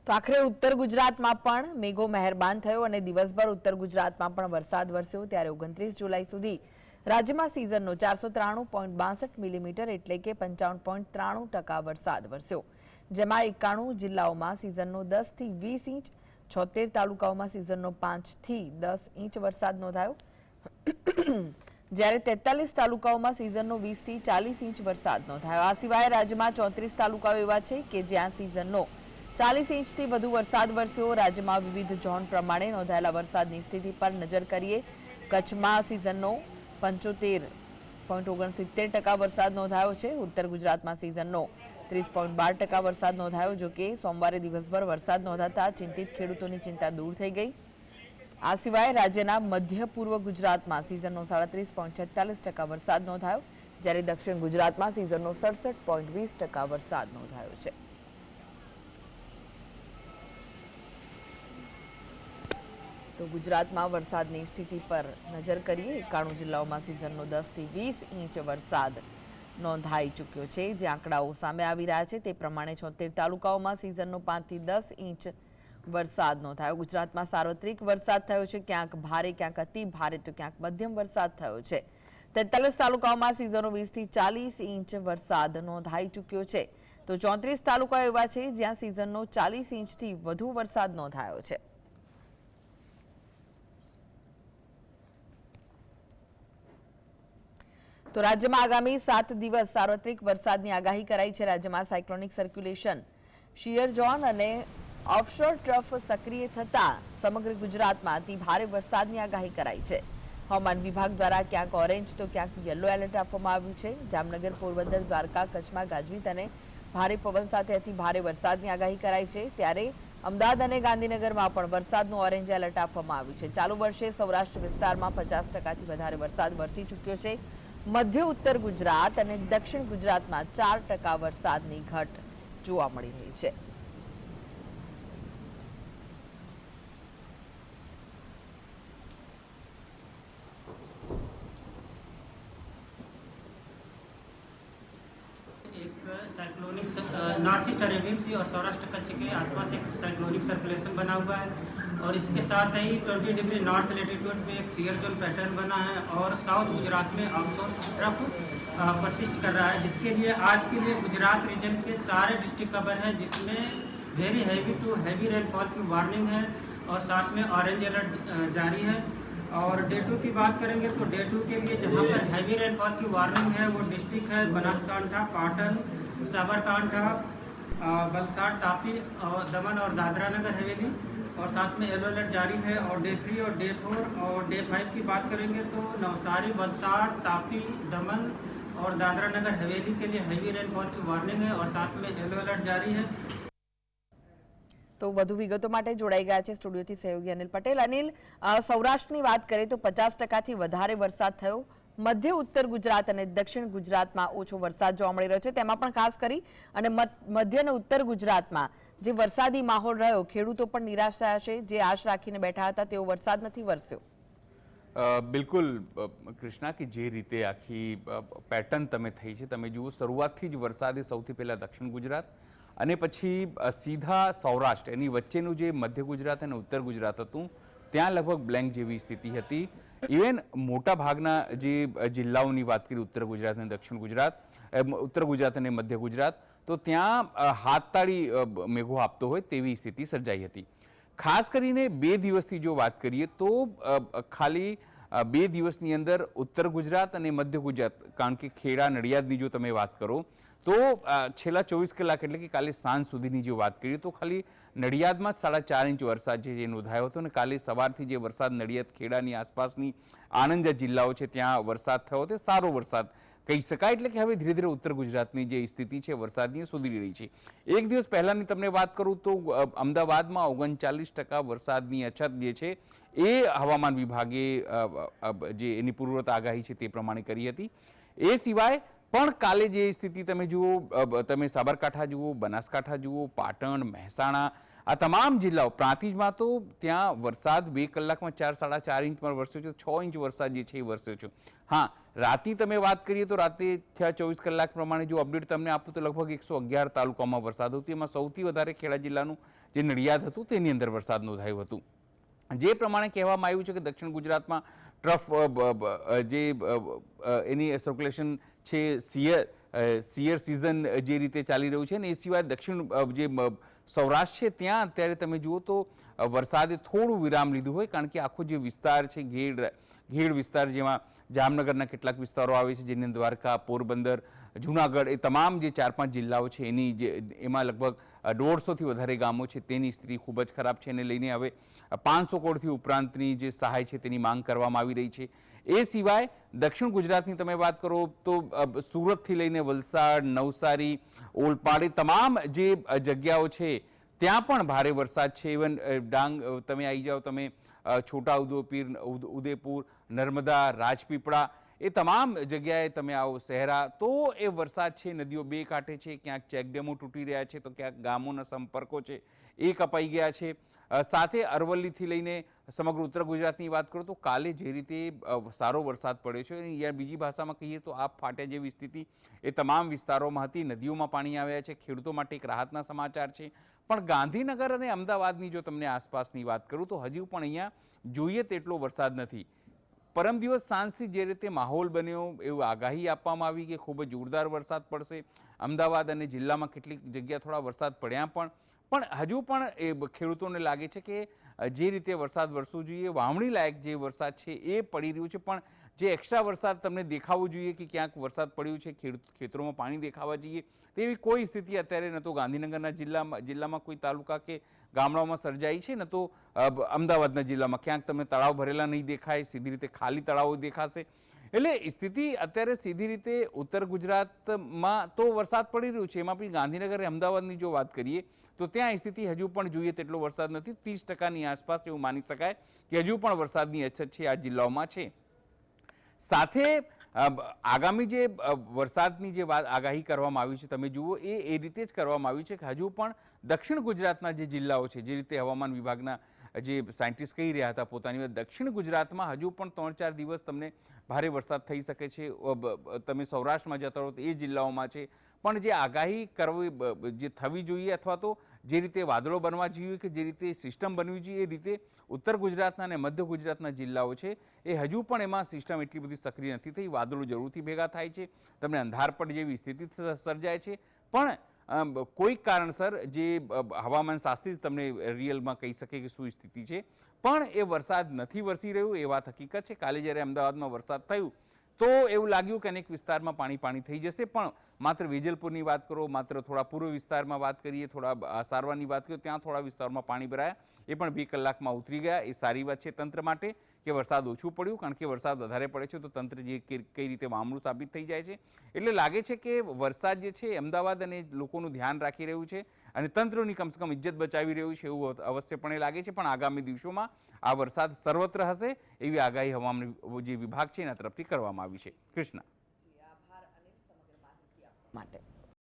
તો આખરે ઉત્તર ગુજરાતમાં પણ મેઘો મહેરબાન થયો અને દિવસભર ઉત્તર ગુજરાતમાં પણ વરસાદ વરસ્યો ત્યારે 29 જુલાઈ સુધી રાજ્યમાં સિઝનનો 493.62 મિલીમીટર એટલે કે 55.93% વરસાદ વરસ્યો, જેમાં 91 જિલ્લાઓમાં સિઝનનો 10 થી 20 ઇંચ, 76 તાલુકાઓમાં સિઝનનો 5 થી 10 ઇંચ વરસાદ નોંધાયો, જ્યારે 43 તાલુકાઓમાં સિઝનનો 20 થી 40 ઇંચ વરસાદ નોંધાયો। આ સિવાય રાજ્યમાં 34 તાલુકાઓ એવા છે કે જ્યાં સિઝનનો 40 ઇંચથી વધુ વરસાદ વરસ્યો। રાજ્યમાં વિવિધ ઝોન પ્રમાણે નોંધાયેલા વરસાદની સ્થિતિ પર નજર કરીએ। કચ્છમાં સિઝનનો 75.69% વરસાદ નોંધાયો છે। ઉત્તર ગુજરાતમાં સિઝનનો 30.12% વરસાદ નોંધાયો। જો કે સોમવારે દિવસભર વરસાદ નોંધાતા ચિંતિત ખેડૂતોની ચિંતા દૂર થઈ ગઈ। આ સિવાય રાજ્યના મધ્ય પૂર્વ ગુજરાતમાં સિઝનનો 37.46% વરસાદ નોંધાયો, જ્યારે દક્ષિણ ગુજરાતમાં સિઝનનો 67.20% વરસાદ નોંધાયો છે। તો ગુજરાતમાં વરસાદની સ્થિતિ પર નજર કરીએ। 91 જિલ્લાઓમાં સિઝનનો 10 થી 20 ઇંચ વરસાદ નોંધાઈ ચૂક્યો છે। જે આંકડાઓ સામે આવી રહ્યા છે તે પ્રમાણે 76 તાલુકાઓમાં સિઝનનો 5 થી 10 ઇંચ વરસાદ નોંધાયો। ગુજરાતમાં સાર્વત્રિક વરસાદ થયો છે, ક્યાંક ભારે, ક્યાંક અતિ ભારે તો ક્યાંક મધ્યમ વરસાદ થયો છે। 43 તાલુકાઓમાં સિઝનનો 20 થી 40 ઇંચ વરસાદ નોંધાઈ ચૂક્યો છે, તો 34 તાલુકાઓ એવા છે જ્યાં સિઝનનો 40 ઇંચથી વધુ વરસાદ નોંધાયો છે। તો રાજ્યમાં આગામી 7 દિવસ સાર્વત્રિક વરસાદની આગાહી કરાઈ છે। રાજ્યમાં સાયક્લોનિક સર્ક્યુલેશન, શિયર ઝોન અને ઓફશોર ટ્રફ સક્રિય થતા સમગ્ર ગુજરાતમાં અતિ ભારે વરસાદની આગાહી કરાઈ છે। હવામાન વિભાગ દ્વારા ક્યાંક ઓરેન્જ તો ક્યાંક યલો એલર્ટ આપવામાં આવ્યું છે। જામનગર, પોરબંદર, દ્વારકા, કચ્છમાં ગાજવીજ અને ભારે પવન સાથે અતિ ભારે વરસાદની આગાહી કરાઈ છે, ત્યારે અમદાવાદ અને ગાંધીનગરમાં પણ વરસાદનું ઓરેન્જ એલર્ટ આપવામાં આવ્યું છે। ચાલુ વર્ષે સૌરાષ્ટ્ર વિસ્તારમાં 50%થી વધારે વરસાદ વરસી ચૂક્યો છે। મધ્ય ઉત્તર ગુજરાત અને દક્ષિણ ગુજરાતમાં 4% વરસાદની ઘટ જોવા મળી રહી છે। साइक्लोनिक नॉर्थ ईस्ट अरेबियन सी और सौराष्ट्र कच्छ के आसपास एक साइक्लोनिक सर्कुलेशन बना हुआ है और इसके साथ ही 20 डिग्री नॉर्थ लेटीट्यूड पे एक सीयर जोन पैटर्न बना है और साउथ गुजरात में ऑफशोर ट्रफ परसिस्ट कर रहा है, जिसके लिए आज के लिए गुजरात रीजन के सारे डिस्ट्रिक्ट कवर है, जिसमें very heavy to heavy rainfall की वार्निंग है और साथ में ऑरेंज अलर्ट जारी है। और डे 2 की बात करेंगे तो डे 2 के लिए जहाँ पर हैवी रेनफॉल की वार्निंग है वो डिस्ट्रिक्ट है बनासकांठा, पाटन, साबरकांठा, वलसाड़, तापी और दमन और दादरा नगर हवेली, और साथ में येलो अलर्ट जारी है। और डे 3 और डे 4 और डे 5 की बात करेंगे तो नवसारी, वलसाड़, तापी, दमन और दादरा नगर हवेली के लिए हैवी रेनफॉल की वार्निंग है और साथ में येलो अलर्ट जारी है। તો વધુ વિગતો માટે જોડાઈ ગયા છે સ્ટુડિયોથી સહયોગી અનિલ પટેલ। અનિલ, સૌરાષ્ટ્રની વાત કરીએ તો 50%થી વધારે વરસાદ થયો, મધ્ય ઉત્તર ગુજરાત અને દક્ષિણ ગુજરાતમાં ઓછો વરસાદ જોવા મળી રહ્યો છે, તેમાં પણ ખાસ કરી અને મધ્ય અને ઉત્તર ગુજરાતમાં જે વરસાદી માહોલ રહ્યો, ખેડૂતો પણ નિરાશ થયા છે, જે આશ રાખીને બેઠા હતા તેવો વરસાદ નથી વરસ્યો। બિલકુલ કૃષ્ણા, કે જે રીતે આખી પેટર્ન તમે થઈ છે, તમે જુઓ શરૂઆતથી જ વરસાદે સૌથી પહેલાં દક્ષિણ ગુજરાત અને પછી સીધા સૌરાષ્ટ્ર, એની વચ્ચેનું જે મધ્ય ગુજરાત અને ઉત્તર ગુજરાત હતું ત્યાં લગભગ બ્લેન્ક જેવી સ્થિતિ હતી। ઇવન મોટા ભાગના જે જિલ્લાઓની વાત કરી ઉત્તર ગુજરાત અને દક્ષિણ ગુજરાત, ઉત્તર ગુજરાત અને મધ્ય ગુજરાત, તો ત્યાં હાથતાળી મેઘો આપતો હોય તેવી સ્થિતિ સર્જાઈ હતી। ખાસ કરીને 2 દિવસથી જો વાત કરીએ તો ખાલી 2 દિવસની અંદર ઉત્તર ગુજરાત અને મધ્ય ગુજરાત, કારણ કે ખેડા, નડિયાદની જો તમે વાત કરો તો છેલ્લા 24 કલાક એટલે કે કાલે સાંજ સુધીની જો વાત કરીએ તો ખાલી નડિયાદમાં જ 4.5 ઇંચ વરસાદ છે જે નોંધાયો હતો, અને કાલે સવારથી જે વરસાદ નડિયાદ, ખેડાની આસપાસની આણંદ જિલ્લાઓ છે ત્યાં વરસાદ થયો તે સારો વરસાદ કહી શકાય। એટલે કે હવે ધીરે ધીરે ઉત્તર ગુજરાતની જે સ્થિતિ છે વરસાદની સુધરી રહી છે। એક દિવસ પહેલાંની તમને વાત કરું તો અમદાવાદમાં 39% વરસાદની અછત જે છે એ હવામાન વિભાગે જે એની પૂર્વવર્ત આગાહી છે તે પ્રમાણે કરી હતી। એ સિવાય પણ કાલે જે સ્થિતિ તમે જુઓ, તમે સાબરકાંઠા જુઓ, બનાસકાંઠા જુઓ, પાટણ, મહેસાણા, આ તમામ જિલ્લાઓ, પ્રાંતિજમાં તો ત્યાં વરસાદ 2 કલાકમાં 4-4.5 ઇંચ પર વરસ્યો છે, 6 ઇંચ વરસાદ જે છે એ વરસ્યો છે। હા, રાતની તમે વાત કરીએ તો રાતે 24 કલાક પ્રમાણે જો અપડેટ તમને આપું તો લગભગ 111 તાલુકામાં વરસાદ હતો. એમાં સૌથી વધારે ખેડા જિલ્લાનું જે નડિયાદ હતું તેની અંદર વરસાદ નોંધાયું હતું. જે પ્રમાણે કહેવામાં આવ્યું છે કે દક્ષિણ ગુજરાતમાં ટ્રફ એની સર્ક્યુલેશન છે, સિયર સિઝન જે રીતે ચાલી રહ્યું છે ને એ સિવાય દક્ષિણ જે સૌરાષ્ટ્ર છે ત્યાં અત્યારે તમે જુઓ તો વરસાદે થોડું વિરામ લીધું હોય, કારણ કે આખો જે વિસ્તાર છે ઘેડ વિસ્તાર, જેમાં જામનગરના કેટલાક વિસ્તારો આવે છે, જેની દ્વારકા, પોરબંદર, જૂનાગઢ, એ તમામ જે 4-5 જિલ્લાઓ છે એમાં લગભગ 150થી વધારે ગામો છે, તેની સ્થિતિ ખૂબ જ ખરાબ છે. એને લઈને હવે 500 કરોડથી ઉપરાંતની જે સહાય છે તેની માંગ કરવામાં આવી રહી છે. એ સિવાય દક્ષિણ ગુજરાતની તમે વાત કરો તો સુરતથી લઈને વલસાડ, નવસારી, ઓલપાડ, તમામ જે જગ્યાઓ છે ત્યાં પણ ભારે વરસાદ છે. ઇવન ડાંગ તમે આવી જાઓ, તમે છોટા ઉદેપુર, નર્મદા, રાજપીપળા, એ તમામ જગ્યાએ તમે આવો, શહેરા, તો એ વરસાદ છે. નદીઓ બે કાંઠે છે, ક્યાંક ચેકડેમો તૂટી રહ્યા છે તો ક્યાંક ગામોના સંપર્કો છે એ કપાઈ ગયા છે. સાથે અરવલ્લીથી લઈને સમગ્ર ઉત્તર ગુજરાતની વાત કરું તો કાલે જે રીતે સારો વરસાદ પડ્યો છે, યાર બીજી ભાષામાં કહીએ તો આપ ફાટ્યા જેવી સ્થિતિ એ તમામ વિસ્તારોમાં હતી. નદીઓમાં પાણી આવ્યા છે. ખેડૂતો માટે એક રાહતના સમાચાર છે. પણ ગાંધીનગર અને અમદાવાદની જો તમને આસપાસની વાત કરું તો હજુ પણ અહીંયા જોઈએ તેટલો વરસાદ નથી. પરમ દિવસ સાંજથી જે રીતે માહોલ બન્યો એવું આગાહી આપવામાં આવી કે ખૂબ જ જોરદાર વરસાદ પડશે. અમદાવાદ અને જિલ્લામાં કેટલીક જગ્યા થોડા વરસાદ પડ્યા પણ હજુ પણ એ ખેડૂતોને લાગે છે કે જે રીતે વરસાદ વરસવો જોઈએ, વાવણી લાયક જે વરસાદ છે એ પડી રહ્યું છે, પણ જે એક્સ્ટ્રા વરસાદ તમને દેખાવો જોઈએ કે ક્યાંક વરસાદ પડ્યું છે, ખેતરોમાં પાણી દેખાવા જોઈએ, તેવી કોઈ સ્થિતિ અત્યારે ન તો ગાંધીનગરના જિલ્લામાં કોઈ તાલુકા કે ગામડાઓમાં સર્જાઈ છે, ન તો અમદાવાદના જિલ્લામાં ક્યાંક તમને તળાવ ભરેલા નહીં દેખાય, સીધી રીતે ખાલી તળાવો દેખાશે. એટલે સ્થિતિ અત્યારે સીધી રીતે ઉત્તર ગુજરાતમાં તો વરસાદ પડી રહ્યો છે, એમાં પણ ગાંધીનગર અને અમદાવાદની જો વાત કરીએ તો ત્યાં સ્થિતિ હજુ પણ જોઈએ તેટલો વરસાદ નથી. 30%ની આસપાસ એવું માની શકાય કે હજુ પણ વરસાદની અછત છે આ જિલ્લાઓમાં છે. સાથે આગામી જે વરસાદની જે આગાહી કરવામાં આવી છે તમે જુઓ એ રીતે જ કરવામાં આવી છે કે હજુ પણ દક્ષિણ ગુજરાતના જે જિલ્લાઓ છે, જે રીતે હવામાન વિભાગના જે સાયન્ટિસ્ટ કહી રહ્યા હતા પોતાની વાત, દક્ષિણ ગુજરાતમાં હજુ પણ 3-4 દિવસ તમને ભારે વરસાદ થઈ શકે છે. તમે સૌરાષ્ટ્રમાં જતા રહો તો એ જિલ્લાઓમાં છે, પણ જે આગાહી કરવી જે થવી જોઈએ અથવા તો જે રીતે વાદળો બનવા જોઈએ કે જે રીતે સિસ્ટમ બનવી જોઈએ એ રીતે ઉત્તર ગુજરાતના અને મધ્ય ગુજરાતના જિલ્લાઓ છે એ હજુ પણ એમાં સિસ્ટમ એટલી બધી સક્રિય નથી થઈ. વાદળો જરૂરથી ભેગા થાય છે, તમને અંધારપટ જેવી સ્થિતિ સર્જાય છે, પણ કોઈક કારણસર જે હવામાન શાસ્ત્રી તમને રિયલમાં કહી શકે કે શું સ્થિતિ છે, પણ એ વરસાદ નથી વરસી રહ્યો એ વાત હકીકત છે. કાલે જ્યારે અમદાવાદમાં વરસાદ થયું તો એવું લાગ્યું કે અનેક વિસ્તારમાં પાણી થઈ જશે, પણ માત્ર વેજલપુરની વાત કરો, માત્ર થોડા પૂર્વ વિસ્તારમાં વાત કરીએ, થોડા સારવારની વાત કરીએ, ત્યાં થોડા વિસ્તારમાં પાણી ભરાયા, એ પણ 2 કલાકમાં ઉતરી ગયા. એ સારી વાત છે તંત્ર માટે કે વરસાદ ઓછું પડ્યું, કારણ કે વરસાદ વધારે પડે છે તો તંત્ર જે કઈ રીતે વામણું સાબિત થઈ જાય છે. એટલે લાગે છે કે વરસાદ જે છે અમદાવાદ અને લોકોનું ધ્યાન રાખી રહ્યું છે અને તંત્રની કમસે કમ ઇજ્જત બચાવી રહ્યું છે એવું અવશ્યપણે લાગે છે. પણ આગામી દિવસોમાં આ વરસાદ સર્વત્ર હશે એવી આગાહી હવામાન જે વિભાગ છે એના તરફથી કરવામાં આવી છે. કૃષ્ણા. આભાર અનિલ સમગ્ર માહિતી આપવા માટે.